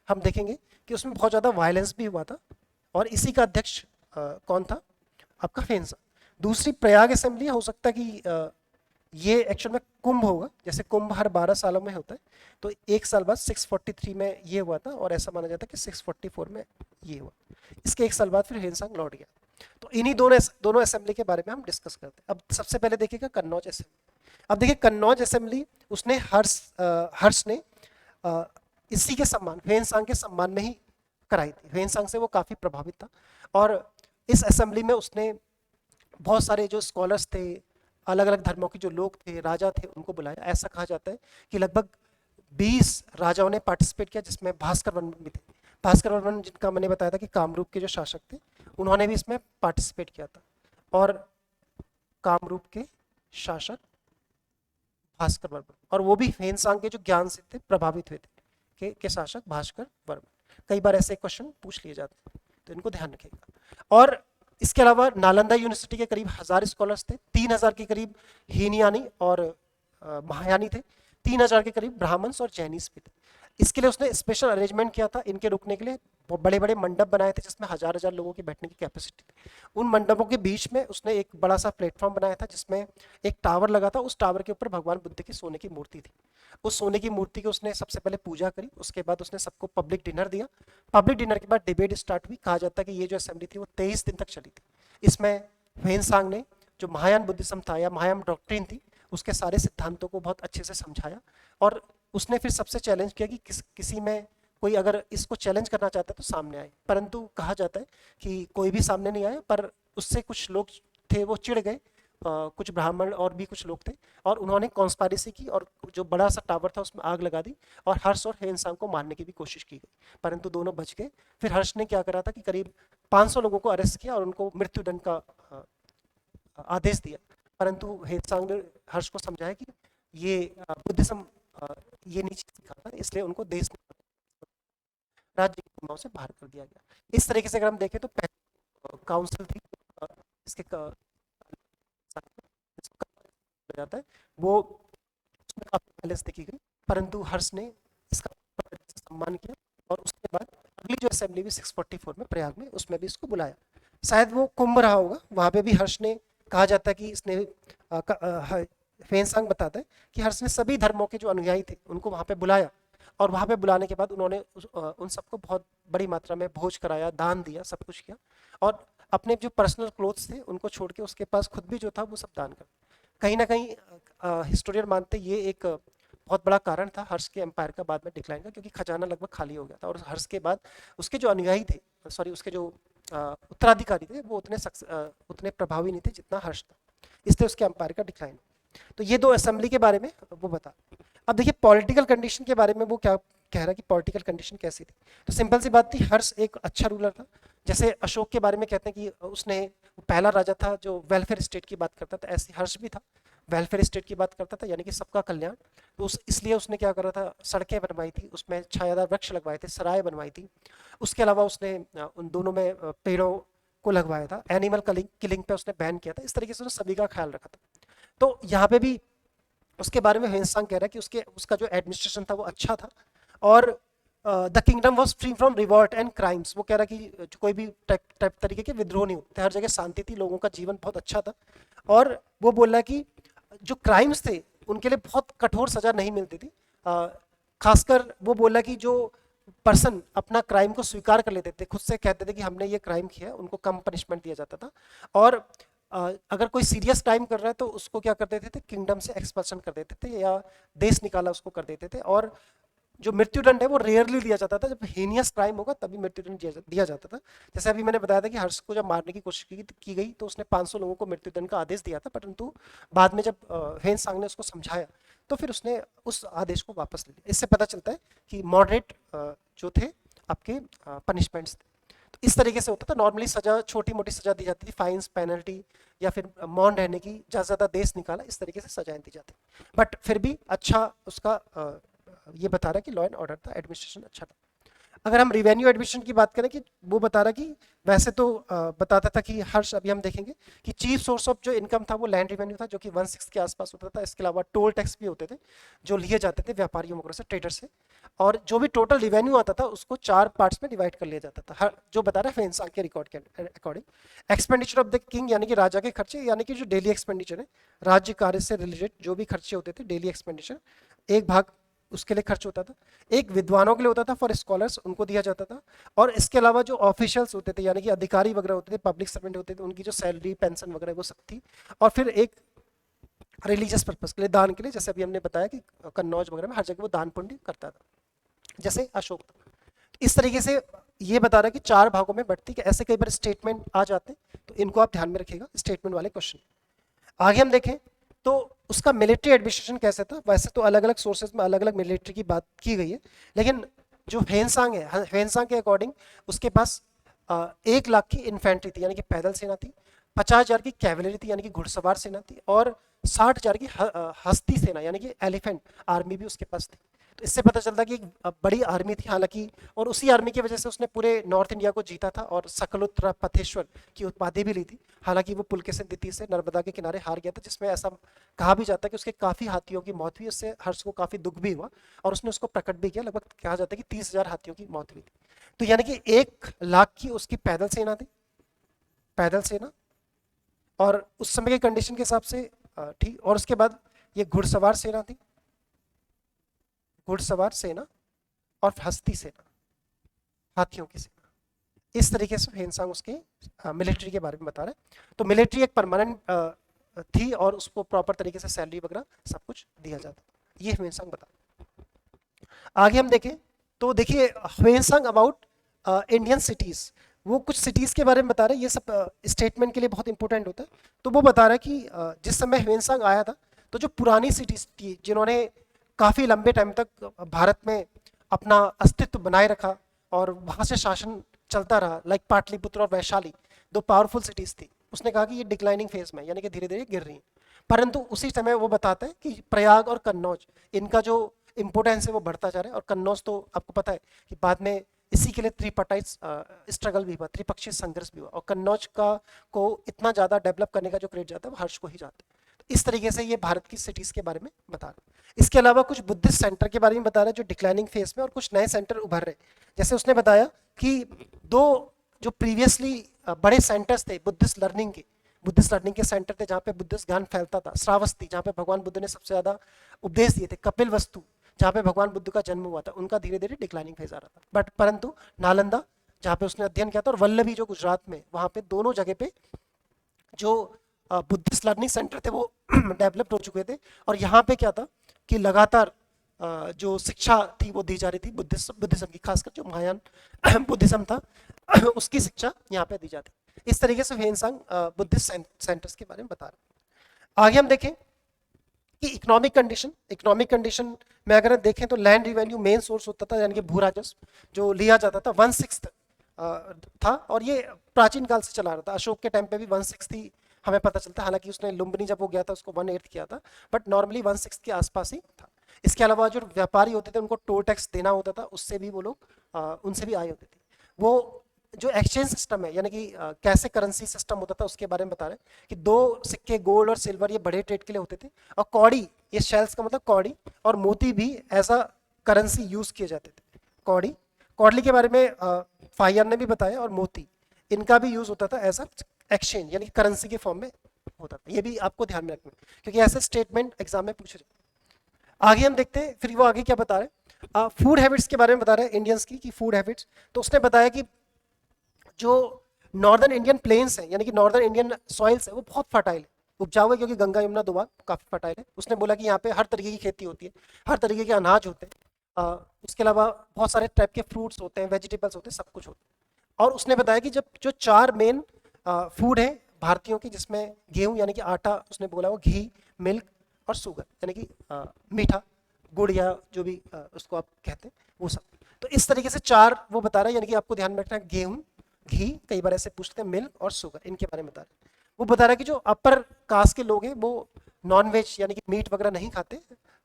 हम देखेंगे कि उसमें बहुत ज़्यादा वायलेंस भी हुआ था और इसी का अध्यक्ष कौन था, आपका फेंसा। दूसरी प्रयाग असेंबली हो सकता है कि ये एक्चुअल में कुंभ होगा, जैसे कुंभ हर 12 सालों में होता है, तो एक साल बाद 643 में ये हुआ था और ऐसा माना जाता है कि 644 में ये हुआ। इसके एक साल बाद फिर हेनसांग लौट गया। तो इन्हीं दोनों असेंबली के बारे में हम डिस्कस करते हैं। अब सबसे पहले देखिएगा कन्नौज असेंबली। अब देखिए कन्नौज असेंबली उसने हर्ष ने इसी के सम्मान, हेनसांग के सम्मान में ही कराई थी। हेनसांग से वो काफ़ी प्रभावित था और इस असेंबली में उसने बहुत सारे जो स्कॉलर्स थे, अलग अलग धर्मों के जो लोग थे, राजा थे, उनको बुलाया। ऐसा कहा जाता है कि लगभग 20 राजाओं ने पार्टिसिपेट किया, जिसमें भास्कर वर्मन भी थे। भास्कर वर्मन जिनका मैंने बताया था कि कामरूप के जो शासक थे, उन्होंने भी इसमें पार्टिसिपेट किया था। और कामरूप के शासक भास्कर वर्मन, और वो भी हेनसांग के जो ज्ञान से थे प्रभावित हुए थे के शासक भास्कर वर्मन। कई बार ऐसे क्वेश्चन पूछ लिए जाते हैं तो इनको ध्यान रखिएगा। और इसके अलावा नालंदा यूनिवर्सिटी के करीब 1000 स्कॉलर्स थे, 3000 के करीब हीनयानी और महायानी थे, 3000 के करीब ब्राह्मण्स और जैनिस भी थे। इसके लिए उसने स्पेशल अरेंजमेंट किया था इनके रुकने के लिए। बड़े बड़े मंडप बनाए थे जिसमें 1000 लोगों की बैठने की कैपेसिटी थी। उन मंडपों के बीच में उसने एक बड़ा सा प्लेटफॉर्म बनाया था जिसमें एक टावर लगा था। उस टावर के ऊपर भगवान बुद्ध की सोने की मूर्ति थी। उस सोने की मूर्ति की उसने सबसे पहले पूजा करी, उसके बाद उसने सबको पब्लिक डिनर दिया। पब्लिक डिनर के बाद डिबेट स्टार्ट हुई। कहा जाता है कि ये जो असेंबली थी वो 23 दिन तक चली थी। इसमें हेनसांग ने जो महायान बुद्धिज्म था या महायान डॉक्ट्रिन थी उसके सारे सिद्धांतों को बहुत अच्छे से समझाया और उसने फिर सबसे चैलेंज किया कि किसी में कोई अगर इसको चैलेंज करना चाहता है तो सामने आए। परंतु कहा जाता है कि कोई भी सामने नहीं आया, पर उससे कुछ लोग थे वो चिढ़ गए, कुछ ब्राह्मण और भी कुछ लोग थे, और उन्होंने कॉन्स्पायरेसी की और जो बड़ा सा टावर था उसमें आग लगा दी और हर्ष और हेनसांग को मारने की भी कोशिश की गई, परंतु दोनों बच गए। फिर हर्ष ने क्या करा था कि करीब 500 लोगों को अरेस्ट किया और उनको मृत्युदंड का आदेश दिया। परंतु हेनसांग ने हर्ष को समझाया कि ये बुद्धिज्म ये नीचे सिखाता है, इसलिए उनको देश में राज्य की सीमाओं से बाहर कर दिया गया। इस तरीके से अगर हम देखें तो काउंसिल थी इसके जाता है वो उसमें काफी बैलेंस देखी गई, परंतु हर्ष ने इसका सम्मान किया और उसके बाद अगली जो असेंबली भी 644 में प्रयाग में उसमें भी इसको बुलाया। शायद वो कुंभ रहा होगा, वहां पे भी हर्ष ने, कहा जाता है कि इसने फेनसांग बताता है कि हर्ष ने सभी धर्मों के जो अनुयायी थे उनको वहां पे बुलाया और वहां पे बुलाने के बाद उन्होंने उन सबको बहुत बड़ी मात्रा में भोज कराया, दान दिया, सब कुछ किया और अपने जो पर्सनल क्लोथ्स थे उनको छोड़ के उसके पास खुद भी जो था वो सब दान कर। कहीं ना कहीं हिस्टोरियन मानते ये एक बहुत बड़ा कारण था हर्ष के एम्पायर का बाद में डिक्लाइन का, क्योंकि खजाना लगभग खाली हो गया था और हर्ष के बाद उसके जो अनुयायी थे, सॉरी उसके जो उत्तराधिकारी थे वो उतने प्रभावी नहीं थे जितना हर्ष था, इसलिए उसके एम्पायर का डिक्लाइन। तो ये 2 असेंबली के बारे में वो बता। अब देखिए पॉलिटिकल कंडीशन के बारे में वो क्या कह रहा है कि पॉलिटिकल कंडीशन कैसी थी। तो सिंपल सी बात थी, हर्ष एक अच्छा रूलर था। जैसे अशोक के बारे में कहते हैं कि उसने पहला राजा था जो वेलफेयर स्टेट की बात करता था, ऐसे हर्ष भी था, वेलफेयर स्टेट की बात करता था, यानी कि सबका कल्याण। तो उस इसलिए उसने क्या करा था, सड़कें बनवाई थी, उसमें छायादार वृक्ष लगवाए थे, सराय बनवाई थी। उसके अलावा उसने उन दोनों में पेड़ों को लगवाया था, एनिमल किलिंग पे उसने बैन किया था। इस तरीके से उसने सभी का ख्याल रखा था। तो यहाँ पे भी उसके बारे में ह्वेनसांग कह रहा है कि उसका जो एडमिनिस्ट्रेशन था वो अच्छा था, और the kingdom was free from revolt and crimes. वो कह रहा है कि जो कोई भी टाइप तरीके के विद्रोह नहीं होते, हर जगह शांति थी, लोगों का जीवन बहुत अच्छा था। और वो बोल रहा है कि जो क्राइम्स थे उनके लिए बहुत कठोर सजा नहीं मिलती थी। खासकर वो बोला कि जो पर्सन अपना क्राइम को स्वीकार कर लेते थे, खुद से कहते थे कि हमने ये क्राइम किया है, उनको कम पनिशमेंट दिया जाता था। और अगर कोई सीरियस क्राइम कर रहा है तो उसको क्या कर देते थे, किंगडम से एक्सपल्शन कर देते थे या देश निकाला उसको कर देते थे। और जो मृत्युदंड है वो रेयरली दिया जाता था, जब हीनियस क्राइम होगा तभी मृत्युदंड दिया जाता था। जैसे अभी मैंने बताया था कि हर्ष को जब मारने की कोशिश की गई तो उसने 500 लोगों को मृत्युदंड का आदेश दिया था, परंतु बाद में जब ह्वेनसांग ने उसको समझाया तो फिर उसने उस आदेश को वापस ले लिया। इससे पता चलता है कि मॉडरेट जो थे आपके पनिशमेंट्स थे। तो इस तरीके से होता था। नॉर्मली सजा छोटी मोटी सजा दी जाती थी, फाइन्स, पेनल्टी, या फिर मौन रहने की, ज़्यादा देश निकाला, इस तरीके से सजाएं दी जाती। बट फिर भी अच्छा उसका ये बता रहा है कि लॉ एंड ऑर्डर था, एडमिनिस्ट्रेशन अच्छा था। अगर हम रिवेन्यू एडमिनिस्ट्रेशन की बात करें कि वो बता रहा कि वैसे तो बताता था कि हर्ष, अभी हम देखेंगे कि चीफ सोर्स ऑफ जो इनकम था वो लैंड रिवेन्यू था, जो कि 1/6 के आसपास होता था। इसके अलावा टोल टैक्स भी होते थे जो लिए जाते थे व्यापारियों वगैरह से, ट्रेडर से। और जो भी टोटल रिवेन्यू आता था उसको 4 पार्ट्स में डिवाइड कर लिया जाता था, हर जो बता रहा है ह्वेनसांग के रिकॉर्ड के according. Expenditure of the king, यानी कि राजा के खर्चे, यानी कि जो डेली एक्सपेंडिचर है, राज्य कार्य से रिलेटेड जो भी खर्चे होते थे, डेली एक्सपेंडिचर, एक भाग उसके लिए खर्च होता था। एक विद्वानों के लिए होता था, फॉर स्कॉलर्स, उनको दिया जाता था। और इसके अलावा जो ऑफिशियल्स होते थे, यानी कि अधिकारी वगैरह होते थे, पब्लिक सर्वेंट होते थे, उनकी जो सैलरी, पेंशन वगैरह वो सब थी। और फिर एक रिलीजियस पर्पस के लिए, दान के लिए, जैसे अभी हमने बताया कि कन्नौज वगैरह में हर जगह वो दान पुण्य करता था, जैसे अशोक था। इस तरीके से ये बता रहा है कि 4 भागों में बढ़ती, कि ऐसे कई बार स्टेटमेंट आ जाते हैं, तो इनको आप ध्यान में रखिएगा, स्टेटमेंट वाले क्वेश्चन। आगे हम देखें तो उसका मिलिट्री एडमिनिस्ट्रेशन कैसे था। वैसे तो अलग अलग सोर्सेज में अलग अलग मिलिट्री की बात की गई है, लेकिन जो ह्वेनसांग है, ह्वेनसांग के अकॉर्डिंग उसके पास 1 लाख की इन्फेंट्री थी, यानी कि पैदल सेना थी, 50,000 की कैवलरी थी, यानी कि घुड़सवार सेना थी, और 60,000 की हस्ती सेना, यानी कि एलिफेंट आर्मी भी उसके पास थी। तो इससे पता चलता कि एक बड़ी आर्मी थी हालांकि, और उसी आर्मी की वजह से उसने पूरे नॉर्थ इंडिया को जीता था और सकलोत्रा पथेश्वर की उपाधि भी ली थी। हालांकि वो पुलकेशिन द्वितीय से नर्मदा के किनारे हार गया था, जिसमें ऐसा कहा भी जाता है कि उसके काफ़ी हाथियों की मौत हुई, उससे हर्ष को काफ़ी दुख भी हुआ और उसने उसको प्रकट भी किया। लगभग कहा जाता है कि 30,000 हाथियों की मौत हुई थी। तो यानी कि 1 लाख की उसकी पैदल सेना थी, पैदल सेना, और उस समय के कंडीशन के हिसाब से ठीक। और उसके बाद ये घुड़सवार सेना थी, घुड़सवार सेना, और हस्ती सेना, हाथियों की सेना। इस तरीके से ह्वेनसांग उसके मिलिट्री के बारे में बता रहे हैं। तो मिलिट्री एक परमानेंट थी और उसको प्रॉपर तरीके से सैलरी वगैरह सब कुछ दिया जाता था। ये ह्वेनसांग बता रहे। आगे हम देखें तो देखिए ह्वेनसांग अबाउट इंडियन सिटीज, वो कुछ सिटीज के बारे में बता रहे हैं। ये सब स्टेटमेंट के लिए बहुत इंपॉर्टेंट होता है। तो वो बता रहा है कि जिस समय ह्वेनसांग आया था तो जो पुरानी सिटीज थी जिन्होंने काफ़ी लंबे टाइम तक भारत में अपना अस्तित्व बनाए रखा और वहाँ से शासन चलता रहा, लाइक पाटलिपुत्र और वैशाली, 2 पावरफुल सिटीज़ थी, उसने कहा कि ये डिक्लाइनिंग फेज में, यानी कि धीरे धीरे गिर रही हैं। परंतु उसी समय वो बताता है कि प्रयाग और कन्नौज, इनका जो इम्पोर्टेंस है वो बढ़ता जा रहा है। और कन्नौज तो आपको पता है कि बाद में इसी के लिए त्रिपटाइट स्ट्रगल भी हुआ, त्रिपक्षीय संघर्ष भी हुआ, और कन्नौज का को इतना ज़्यादा डेवलप करने का जो क्रेडिट जाता है वो हर्ष को ही जाता है। तो इस तरीके से ये भारत की सिटीज़ के बारे में बता रहा है। इसके अलावा कुछ बुद्धिस्ट सेंटर के बारे में बता रहा है जो डिक्लाइनिंग फेज में, और कुछ नए सेंटर उभर रहे। जैसे उसने बताया कि 2 जो प्रीवियसली बड़े सेंटर्स थे बुद्धिस्ट लर्निंग के सेंटर थे जहाँ पे बुद्धिस्ट ज्ञान फैलता था। श्रावस्ती, जहाँ पे भगवान बुद्ध ने सबसे ज़्यादा उपदेश दिए थे। कपिल वस्तु, जहाँ पे भगवान बुद्ध का जन्म हुआ था, उनका धीरे धीरे डिक्लाइनिंग फेज आ रहा था। बट परंतु नालंदा, जहाँ पे उसने अध्ययन किया था, और वल्लभी जो गुजरात में, वहाँ पे दोनों जगह पे जो बुद्धिस्ट लर्निंग सेंटर थे वो डेवलप्ड हो चुके थे। और यहाँ पे क्या था कि लगातार जो शिक्षा थी वो दी जा रही थी बुद्धिज्म की, खासकर जो महायान बुद्धिज्म था उसकी शिक्षा यहाँ पे दी जाती। इस तरीके से ह्वेनसांग बुद्धिस्ट सेंटर्स के बारे में बता रहे हैं। आगे हम देखें कि इकोनॉमिक कंडीशन में अगर देखें तो लैंड रिवेन्यू मेन सोर्स होता था, यानी कि भू राजस्व जो लिया जाता था 1/6 था, और ये प्राचीन काल से चला रहा था। अशोक के टाइम पे भी 1/6 ही हमें पता चलता है, हालांकि उसने लुम्बिनी जब वो गया था उसको 1/8 किया था, बट नॉर्मली 1/6 के आसपास ही था। इसके अलावा जो व्यापारी होते थे उनको टोल टैक्स देना होता था, उससे भी वो लोग उनसे भी आय होती थी। वो जो एक्सचेंज सिस्टम है, यानी कि कैसे करेंसी सिस्टम होता था उसके बारे में बता रहे हैं कि 2 सिक्के गोल्ड और सिल्वर ये बड़े ट्रेड के लिए होते थे, और कौड़ी, ये शेल्स का मतलब कौड़ी और मोती भी एज अ करेंसी यूज किए जाते थे। कौड़ी, कौडली के बारे में फायर ने भी बताया, और मोती इनका भी यूज होता था एज अ एक्सचेंज, यानी करेंसी के फॉर्म में होता था। ये भी आपको ध्यान में रखना है, क्योंकि ऐसे स्टेटमेंट एग्जाम में पूछे जाते। आगे हम देखते हैं, फिर वो आगे क्या बता रहे हैं, फूड हैबिट्स के बारे में बता रहे हैं इंडियंस की फूड हैबिट्स। तो उसने बताया कि जो नॉर्दर्न इंडियन प्लेन्स है, यानी कि नॉर्दर्न इंडियन सॉइल्स है, वो बहुत फर्टाइल है, उपजाऊ है, क्योंकि गंगा यमुना दोबार काफी फर्टाइल है। उसने बोला कि यहाँ पे हर तरीके की खेती होती है, हर तरीके के अनाज होते हैं, उसके अलावा बहुत सारे टाइप के फ्रूट्स होते हैं, वेजिटेबल्स होते हैं, सब कुछ होता है। और उसने बताया कि जब जो 4 मेन फूड है भारतीयों की, जिसमें गेहूं यानी कि आटा, उसने बोला वो घी, मिल्क और शुगर यानी कि मीठा, गुड़ या जो भी उसको आप कहते हैं वो सब। तो इस तरीके से 4 वो बता रहा है, यानी कि आपको ध्यान में रखना है, गेहूं, घी, कई बार ऐसे पूछते हैं, मिल्क और शुगर, इनके बारे में बता रहे हैं। वो बता रहा है कि जो अपर कास्ट के लोग हैं वो नॉन वेज यानी कि मीट वगैरह नहीं खाते,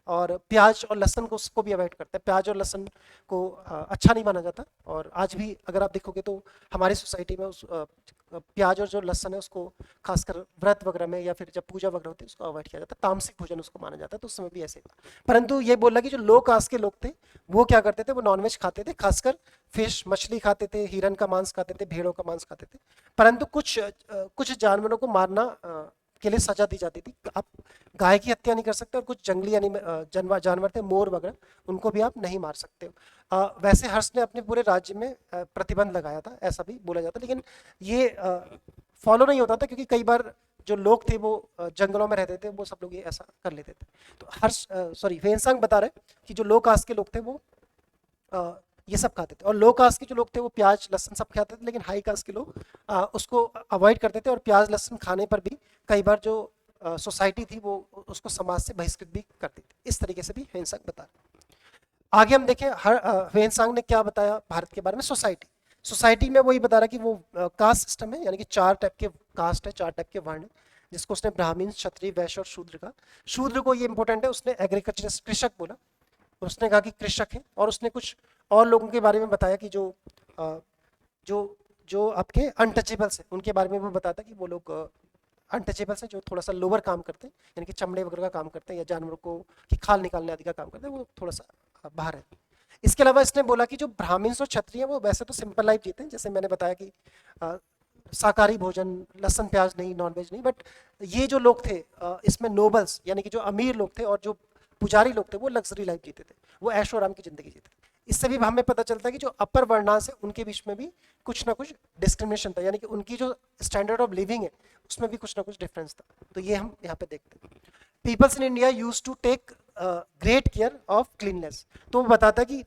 और प्याज और लहसुन को उसको भी अवॉइड करते हैं। प्याज और लहसुन को अच्छा नहीं माना जाता, और आज भी अगर आप देखोगे तो हमारी सोसाइटी में उस प्याज और जो लहसुन है उसको खासकर व्रत वगैरह में या फिर जब पूजा वगैरह होती है उसको अवॉइड किया जाता है, तामसिक भोजन उसको माना जाता है। तो उस समय भी ऐसे ही था। परंतु ये बोला कि जो लो कास्ट के लोग थे वो क्या करते थे, वो नॉनवेज खाते थे, खासकर फिश, मछली खाते थे, हिरन का मांस खाते थे, भेड़ों का मांस खाते थे। परंतु कुछ जानवरों को मारना के लिए सजा दी जाती थी। आप गाय की हत्या नहीं कर सकते, और कुछ जंगली जानवर थे, मोर वगैरह, उनको भी आप नहीं मार सकते हो। वैसे हर्ष ने अपने पूरे राज्य में प्रतिबंध लगाया था, ऐसा भी बोला जाता, लेकिन ये फॉलो नहीं होता था, क्योंकि कई बार जो लोग थे वो जंगलों में रहते थे, वो सब लोग ये ऐसा कर लेते थे। तो हर्ष वेनसांग बता रहे कि जो लो कास्ट के लोग थे वो ये सब खाते थे, और लो कास्ट के जो लोग थे वो प्याज लहसुन सब खाते थे, लेकिन हाई कास्ट के लोग उसको अवॉइड करते थे, और प्याज लहसुन खाने पर भी कई बार जो सोसाइटी थी वो उसको समाज से बहिष्कृत भी करती थी। इस तरीके से भी ह्वेनसांग बता रहे। आगे हम देखें ह्वेनसांग ने क्या बताया भारत के बारे में। सोसाइटी में वही बता रहा कि वो कास्ट सिस्टम है, यानी कि 4 टाइप के कास्ट है, 4 टाइप के वर्ण है, जिसको उसने ब्राह्मण, क्षत्रिय, वैश्य और शूद्र कहा। शूद्र को ये इंपॉर्टेंट है, उसने एग्रीकल्चर, कृषक बोला, उसने कहा कि कृषक है, और उसने कुछ और लोगों के बारे में बताया कि अ, जो जो आपके अनटचेबल्स हैं उनके बारे में वो बताता कि वो लोग अनटचेबल्स हैं, जो थोड़ा सा लोअर काम करते हैं, यानी कि चमड़े वगैरह का काम करते हैं, या जानवरों को की खाल निकालने आदि का काम करते हैं, वो थोड़ा सा बाहर है। इसके अलावा इसने बोला कि जो ब्राह्मण और क्षत्रिय हैं वो वैसे तो सिंपल लाइफ जीते हैं, जैसे मैंने बताया कि शाकाहारी भोजन, लहसुन प्याज नहीं, नॉनवेज नहीं, बट ये जो लोग थे इसमें नोबल्स यानी कि जो अमीर लोग थे और जो पुजारी लोग थे वो लग्जरी लाइफ जीते थे, वो ऐशो आराम की जिंदगी जीते थे। इससे भी हमें पता चलता है कि जो अपर वर्णांश है उनके बीच में भी कुछ ना कुछ डिस्क्रिमिनेशन था, यानी कि उनकी जो स्टैंडर्ड ऑफ लिविंग है उसमें भी कुछ ना कुछ डिफरेंस था। तो ये हम यहाँ पे देखते हैं। Peoples in India use to take great care of cleanness. तो वो बताता है कि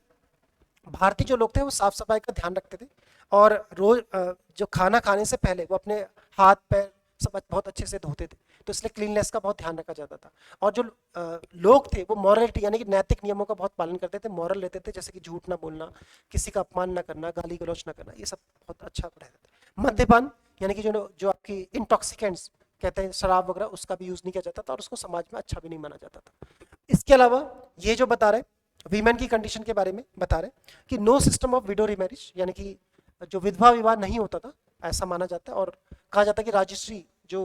भारतीय जो लोग थे वो साफ सफाई का ध्यान रखते थे, और रोज जो खाना खाने से पहले वो अपने हाथ पैर सब बहुत अच्छे से धोते थे, तो इसलिए क्लीननेस का बहुत ध्यान रखा जाता था। और जो लोग थे वो मॉरलिटी यानी कि नैतिक नियमों का बहुत पालन करते थे, मॉरल लेते थे, जैसे कि झूठ ना बोलना, किसी का अपमान ना करना, गाली गलौज ना करना, ये सब बहुत अच्छा रहता था। मद्यपान यानी कि जो जो आपकी इंटॉक्सिकेंट्स कहते हैं, शराब वगैरह, उसका भी यूज नहीं किया जाता था, और उसको समाज में अच्छा भी नहीं माना जाता था। इसके अलावा ये जो बता रहे वीमेन की कंडीशन के बारे में बता रहे कि no system of widow remarriage, यानी कि जो विधवा विवाह नहीं होता था ऐसा माना जाता है, और कहा जाता है कि राजश्री जो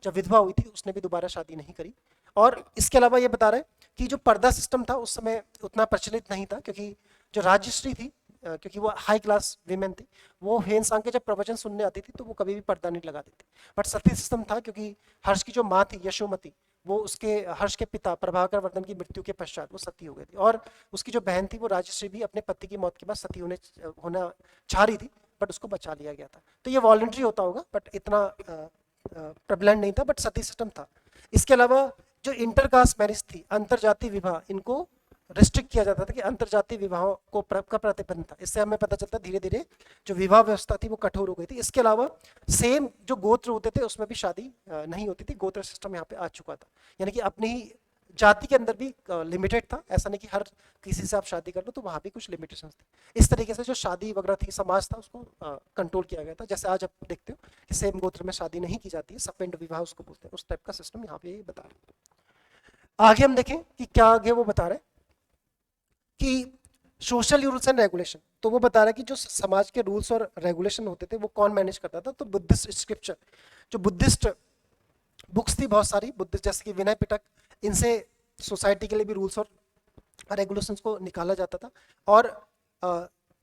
जब विधवा हुई थी उसने भी दोबारा शादी नहीं करी। और इसके अलावा ये बता रहे कि जो पर्दा सिस्टम था उस समय उतना प्रचलित नहीं था, क्योंकि जो राजश्री थी क्योंकि वो हाई क्लास वीमेन थी, वो ह्वेनसांग के जब प्रवचन सुनने आती थी तो वो कभी भी पर्दा नहीं लगाती थी। बट सती सिस्टम था, क्योंकि हर्ष की जो माँ थी यशोमती, वो उसके हर्ष के पिता प्रभाकर वर्धन की मृत्यु के पश्चात वो सती हो गई थी, और उसकी जो बहन थी वो राजश्री भी अपने पति की मौत के बाद सती होना चाह रही थी, बट उसको बचा लिया गया था। तो ये वॉलंटरी होता होगा, बट इतना प्रबलेंट नहीं था, बट सती सिस्टम था। इसके अलावा जो इंटरकास्ट मैरिज थी, अंतरजातीय विवाह, इनको रिस्ट्रिक्ट किया जाता था कि अंतरजातीय विवाहों को का प्रतिबंध था। इससे हमें पता चलता धीरे धीरे जो विवाह व्यवस्था थी वो कठोर हो गई थी। इसके अलावा सेम जो गोत्र होते थे उसमें भी शादी नहीं होती थी, गोत्र सिस्टम यहाँ पे आ चुका था, यानी कि अपनी ही जाति के अंदर भी लिमिटेड था, ऐसा नहीं कि हर किसी से आप शादी कर लो, तो वहाँ भी कुछ लिमिटेशंस थी। इस तरीके से जो शादी वगैरह थी, समाज था, उसको कंट्रोल किया गया था। जैसे आज आप देखते हो कि सेम गोत्र में शादी नहीं की जाती है, सपिंड विवाह उसको बोलते हैं, उस टाइप का सिस्टम यहाँ पे बता रहे हैं। आगे हम देखें कि क्या आगे वो बता रहे हैं कि सोशल रूल्स एंड रेगुलेशन। तो वो बता रहा है कि जो समाज के रूल्स और रेगुलेशन होते थे वो कौन मैनेज करता था, तो बुद्धिस्ट स्क्रिप्चर, जो बुद्धिस्ट बुक्स थी बहुत सारी बुद्धिस्ट, जैसे कि विनय पिटक, इनसे सोसाइटी के लिए भी रूल्स और रेगुलेशंस को निकाला जाता था। और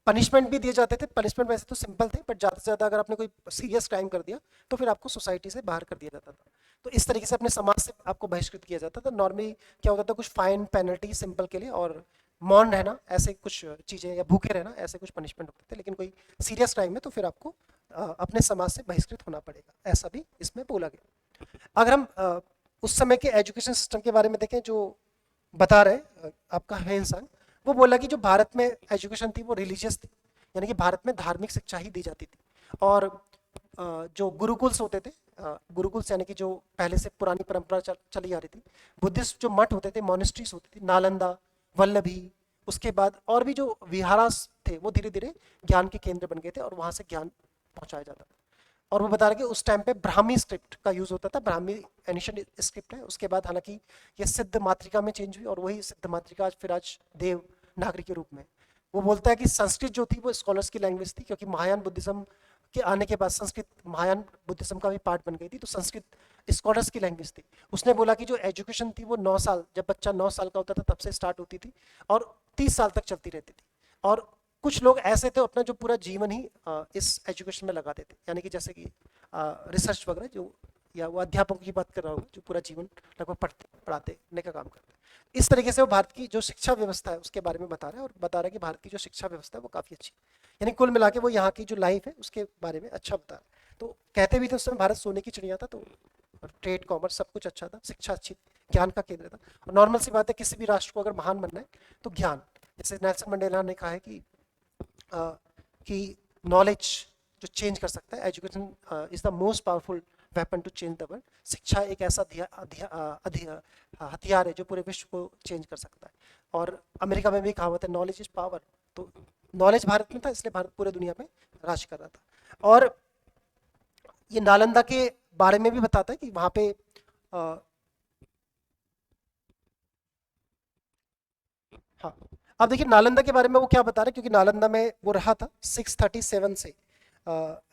पनिशमेंट भी दिए जाते थे। पनिशमेंट वैसे तो सिंपल थे, बट ज़्यादा से ज़्यादा अगर आपने कोई सीरियस क्राइम कर दिया तो फिर आपको सोसाइटी से बाहर कर दिया जाता था। तो इस तरीके से अपने समाज से आपको बहिष्कृत किया जाता था। नॉर्मली क्या होता था, कुछ फाइन पेनल्टी सिंपल के लिए, और मौन रहना, ऐसे कुछ चीज़ें, या भूखे रहना, ऐसे कुछ पनिशमेंट होते थे। लेकिन कोई सीरियस क्राइम है तो फिर आपको अपने समाज से बहिष्कृत होना पड़ेगा, ऐसा भी इसमें बोला गया। अगर हम उस समय के एजुकेशन सिस्टम के बारे में देखें, जो बता रहे आपका हेनसांग, वो बोला कि जो भारत में एजुकेशन थी वो रिलीजियस थी, यानी कि भारत में धार्मिक शिक्षा ही दी जाती थी। और जो गुरुकुल्स होते थे, गुरुकुल्स यानी कि जो पहले से पुरानी परंपरा चली आ रही थी, बुद्धिस्ट जो मठ होते थे, मोनेस्ट्रीज होती थी, नालंदा, वल्लभी, उसके बाद और भी जो विहारास थे, वो धीरे धीरे ज्ञान के केंद्र बन गए थे और वहाँ से ज्ञान पहुँचाया जाता था। और वो बता रहे कि उस टाइम पे ब्राह्मी स्क्रिप्ट का यूज होता था, ब्राह्मी एनिशियन स्क्रिप्ट है। उसके बाद हालांकि ये सिद्ध मातृका में चेंज हुई, और वही सिद्ध मातृका आज देव नागरी के रूप में। वो बोलता है कि संस्कृत जो थी वो स्कॉलर्स की लैंग्वेज थी, क्योंकि महायान बुद्धिज्म के आने के बाद संस्कृत महायान बुद्धिज्म का भी पार्ट बन गई थी, तो संस्कृत स्कॉलर्स की लैंग्वेज थी। उसने बोला कि जो एजुकेशन थी वो 9 साल, जब बच्चा 9 साल का होता था तब से स्टार्ट होती थी और 30 साल तक चलती रहती थी। और कुछ लोग ऐसे थे अपना जो पूरा जीवन ही इस एजुकेशन में लगा देते, यानी कि जैसे कि रिसर्च वगैरह, जो या वो अध्यापकों की बात कर रहा होगा जो पूरा जीवन लगभग पढ़ते पढ़ाते का काम करते हैं। इस तरीके से वो भारत की जो शिक्षा व्यवस्था है उसके बारे में बता रहा है, और बता रहा है कि भारत की जो शिक्षा व्यवस्था है वो काफ़ी अच्छी है, यानी कुल मिला के वो यहाँ की जो लाइफ है उसके बारे में अच्छा बता रहा है। तो कहते भी थे उस समय भारत सोने की चिड़िया था, तो ट्रेड कॉमर्स सब कुछ अच्छा था, शिक्षा अच्छी, ज्ञान का केंद्र था। और नॉर्मल सी बात है, किसी भी राष्ट्र को अगर महान बनना है तो ज्ञान, जैसे नेल्सन मंडेला ने कहा है कि नॉलेज जो चेंज कर सकता है, education is the most powerful weapon to change the world. शिक्षा एक ऐसा हथियार है जो पूरे विश्व को चेंज कर सकता है। और अमेरिका में भी कहावत है, नॉलेज इज पावर। तो नॉलेज भारत में था, इसलिए भारत पूरे दुनिया में राज कर रहा था। और ये नालंदा के बारे में भी बताता है कि वहाँ पे हाँ, अब देखिए नालंदा के बारे में वो क्या बता रहे हैं, क्योंकि नालंदा में वो रहा था 637 से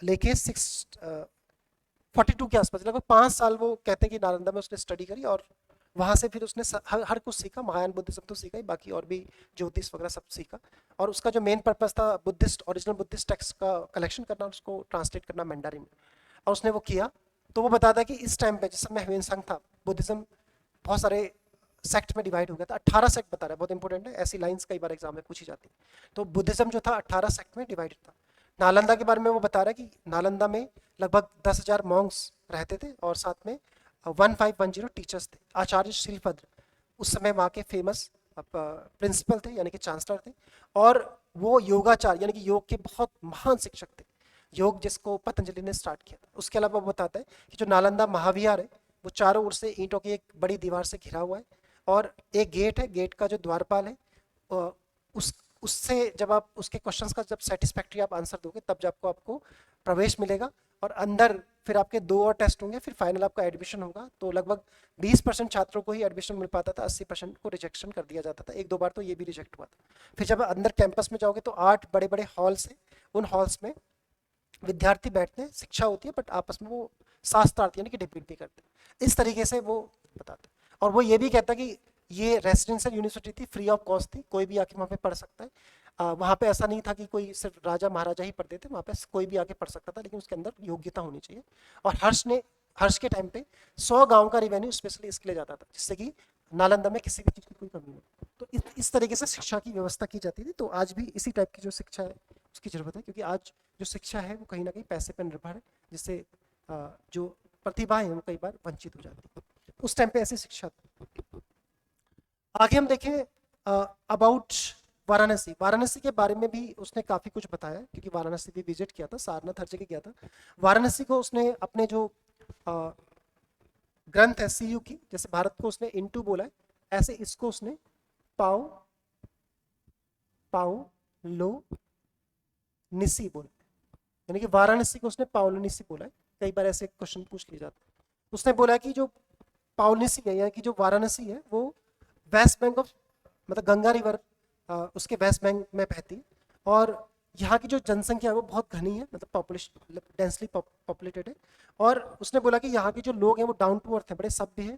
लेके 642 के आसपास, लगभग 5 साल वो कहते हैं कि नालंदा में उसने स्टडी करी। और वहाँ से फिर उसने हर कुछ सीखा, महायान बुद्धिज्म तो सीखा ही, बाकी और भी ज्योतिष वगैरह सब सीखा। और उसका जो मेन पर्पस था बुद्धिस्ट ओरिजिनल बुद्धिस्ट टेक्स्ट का कलेक्शन करना, उसको ट्रांसलेट करना मैंडारिन में, और उसने वो किया। तो वो बताता है कि इस टाइम पे जिस समय ह्वेनसांग था, बुद्धिज्म बहुत सारे सेक्ट में डिवाइड हो गया था। 18 सेक्ट बता रहा है, बहुत इंपॉर्टेंट है, ऐसी लाइंस कई बार एग्जाम में पूछी जाती है। तो बुद्धिज्म जो था 18 सेक्ट में डिवाइडेड था। नालंदा के बारे में वो बता रहा है कि नालंदा में लगभग 10,000 मॉन्क्स रहते थे, और साथ में 1510 टीचर्स थे। आचार्य श्रीलभद्र उस समय वहाँ के फेमस प्रिंसिपल थे, यानी कि चांसलर थे। और वो योगाचार्य यानी कि योग के बहुत महान शिक्षक थे, योग जिसको पतंजलि ने स्टार्ट किया था। उसके अलावा वो बताता है कि जो नालंदा महाविहार है वो चारों ओर से ईंटों की एक बड़ी दीवार से घिरा हुआ है, और एक गेट है, गेट का जो द्वारपाल है उस उससे जब आप उसके क्वेश्चंस का जब सेटिस्फैक्ट्री आप आंसर दोगे तब जब आपको प्रवेश मिलेगा। और अंदर फिर आपके 2 और टेस्ट होंगे, फिर फाइनल आपका एडमिशन होगा। तो लगभग 20% छात्रों को ही एडमिशन मिल पाता था, 80% को रिजेक्शन कर दिया जाता था। 1-2 बार तो ये भी रिजेक्ट हुआ था। फिर जब अंदर कैंपस में जाओगे तो 8 बड़े बड़े हॉल्स हैं, उन हॉल्स में विद्यार्थी बैठते हैं, शिक्षा होती है, बट आपस में वो शास्त्रार्थ यानी कि डिबेट भी करते हैं। इस तरीके से वो बताते हैं। और वो ये भी कहता है कि ये रेसिडेंशियल यूनिवर्सिटी थी, फ्री ऑफ कॉस्ट थी, कोई भी आके वहाँ पे पढ़ सकता है। वहाँ पे ऐसा नहीं था कि कोई सिर्फ राजा महाराजा ही पढ़ते थे, वहाँ पे कोई भी आके पढ़ सकता था, लेकिन उसके अंदर योग्यता होनी चाहिए। और हर्ष के टाइम पे 100 गांव का रिवेन्यू स्पेशली इसके लिए जाता था, जिससे कि नालंदा में किसी भी चीज़ की कोई कमी नहीं। तो इस तरीके से शिक्षा की व्यवस्था की जाती थी। तो आज भी इसी टाइप की जो शिक्षा है उसकी ज़रूरत है, क्योंकि आज जो शिक्षा है वो कहीं ना कहीं पैसे पर निर्भर है, जिससे जो प्रतिभा है वो कई बार वंचित हो जाती है। उस टाइम पे ऐसी शिक्षा थी। आगे हम देखें अबाउट वाराणसी। वाराणसी के बारे में भी उसने काफ़ी कुछ बताया, क्योंकि वाराणसी भी विजिट किया था, सारनाथ हर जगह गया था। वाराणसी को उसने अपने जो ग्रंथ है सीयू की, जैसे भारत को उसने इनटू बोला है, ऐसे इसको उसने पाओ पाओ लो निसी बोला, यानी कि वाराणसी को उसने पाओलोनिसी बोला है। कई बार ऐसे क्वेश्चन पूछ लिए जाते हैं। उसने बोला कि जो पाओलोनिसी है, यानी कि जो वाराणसी है, वो वेस्ट बैंक ऑफ, मतलब गंगा रिवर उसके वेस्ट बैंक में बहती है, और यहाँ की जो जनसंख्या है वो बहुत घनी है, मतलब पॉपुलेशन डेंसली पॉपुलेटेड है। और उसने बोला कि यहाँ के जो लोग हैं वो डाउन टू अर्थ हैं, बड़े सभ्य हैं,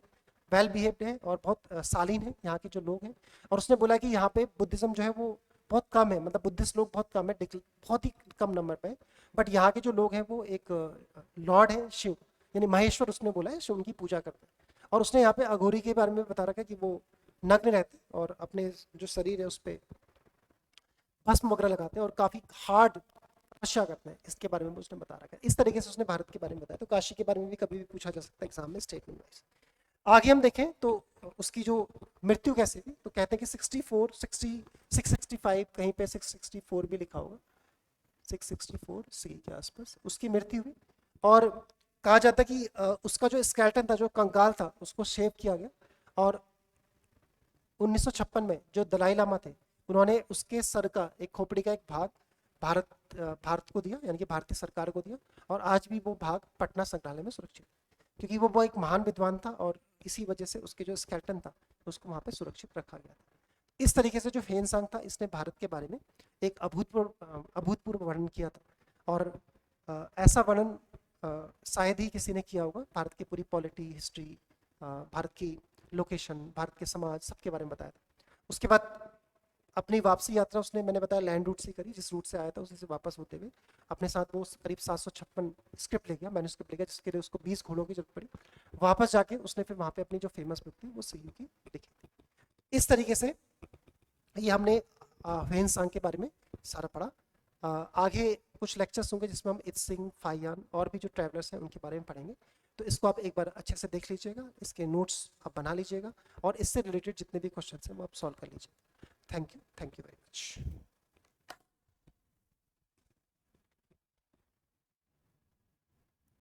वेल बिहेव्ड हैं, और बहुत शालीन हैं यहाँ के जो लोग हैं। और उसने बोला कि यहाँ पे बुद्धिज्म जो है वो बहुत कम है, मतलब बुद्धिस्ट लोग बहुत कम है, बहुत ही कम नंबर पे है। बट यहाँ के जो लोग हैं वो एक लॉर्ड है शिव, यानी महेश्वर उसने बोला है, शिव उनकी पूजा करते हैं। और उसने यहाँ पे अघोरी के बारे में बता रखा है कि वो नग्न रहते हैं और अपने जो शरीर है उस पर भस्म वगैरह लगाते हैं और काफ़ी हार्ड तपस्या करते हैं, इसके बारे में उसने बता रखा है। इस तरीके से उसने भारत के बारे में बताया। तो काशी के बारे में भी कभी भी पूछा जा सकता है एग्जाम में स्टेटमेंट वाइज। आगे हम देखें तो उसकी जो मृत्यु कैसे हुई, तो कहते हैं कि 64 665 कहीं पे 664 भी लिखा होगा, 664 सी के आसपास उसकी मृत्यु हुई। और कहा जाता है कि उसका जो स्केलेटन था, जो कंकाल था, उसको शेव किया गया। और 1956 में जो दलाई लामा थे, उन्होंने उसके सर का एक खोपड़ी का एक भाग भारत को दिया, यानी कि भारतीय सरकार को दिया। और आज भी वो भाग पटना संग्रहालय में सुरक्षित, क्योंकि वो एक महान विद्वान था और इसी वजह से उसके जो स्केलेटन था उसको वहाँ पे सुरक्षित रखा गया था। इस तरीके से जो फेनसांग था, इसने भारत के बारे में एक अभूतपूर्व वर्णन किया था। और ऐसा वर्णन शायद ही किसी ने किया होगा। भारत की पूरी पॉलिटी, हिस्ट्री, भारत की लोकेशन, भारत के समाज, सबके बारे में बताया था। उसके बाद अपनी वापसी यात्रा उसने, मैंने बताया, लैंड रूट से करी, जिस रूट से आया था उसी से वापस होते हुए अपने साथ वो करीब 756 स्क्रिप्ट ले गया, मैन्युस्क्रिप्ट ले गया, जिसके लिए उसको 20 घोड़ों की जरूरत पड़ी। वापस जाके उसने फिर वहाँ पे अपनी जो फेमस बुक थी वो सीयू की लिखी थी। इस तरीके से ये हमने ह्वेनसांग के बारे में सारा पढ़ा। आगे कुछ लेक्चर्स होंगे जिसमें हम इत्सिंग, फाइयान और भी जो ट्रैवलर्स हैं उनके बारे में पढ़ेंगे। तो इसको आप एक बार अच्छे से देख लीजिएगा, इसके नोट्स आप बना लीजिएगा और इससे रिलेटेड जितने भी क्वेश्चन हैं वो आप सॉल्व कर लीजिए। Thank you very much.